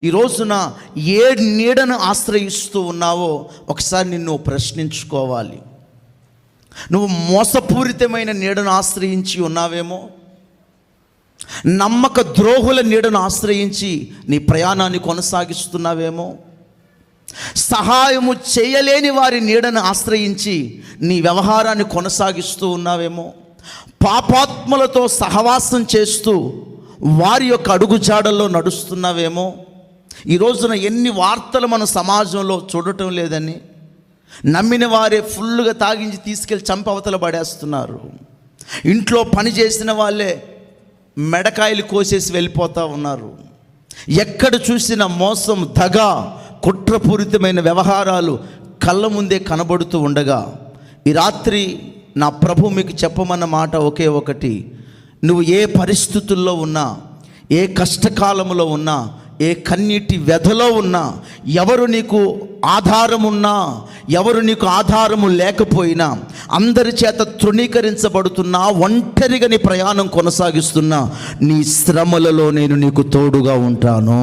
ఈ రోజున ఏ నీడను ఆశ్రయిస్తూ ఉన్నావో ఒకసారి నిన్ను ప్రశ్నించుకోవాలి. నువ్వు మోసపూరితమైన నీడను ఆశ్రయించి ఉన్నావేమో, నమ్మక ద్రోహుల నీడను ఆశ్రయించి నీ ప్రయాణాన్ని కొనసాగిస్తున్నావేమో, సహాయము చేయలేని వారి నీడను ఆశ్రయించి నీ వ్యవహారాన్ని కొనసాగిస్తూ ఉన్నావేమో, పాపాత్మలతో సహవాసం చేస్తూ వారి యొక్క అడుగుజాడల్లో నడుస్తున్నావేమో. ఈ రోజున ఎన్ని వార్తలు మన సమాజంలో చూడటం లేదని, నమ్మిన వారే ఫుల్గా తాగించి తీసుకెళ్ళి చంపి అవతల పడేస్తున్నారు. ఇంట్లో పని చేసిన వాళ్ళే మెడకాయలు కోసేసి వెళ్ళిపోతూ ఉన్నారు. ఎక్కడ చూసిన మోసం, దగ, కుట్రపూరితమైన వ్యవహారాలు కళ్ళ ముందే కనబడుతూ ఉండగా, ఈ రాత్రి నా ప్రభు మీకు చెప్పమన్న మాట ఒకే ఒకటి: నువ్వు ఏ పరిస్థితుల్లో ఉన్నా, ఏ కష్టకాలంలో ఉన్నా, ఏ కన్నీటి వ్యధలో ఉన్నా, ఎవరు నీకు ఆధారమున్నా, ఎవరు నీకు ఆధారము లేకపోయినా, అందరి చేత తృణీకరించబడుతున్నా, ఒంటరిగా నీ ప్రయాణం కొనసాగిస్తున్నా, నీ శ్రమలలో నేను నీకు తోడుగా ఉంటాను.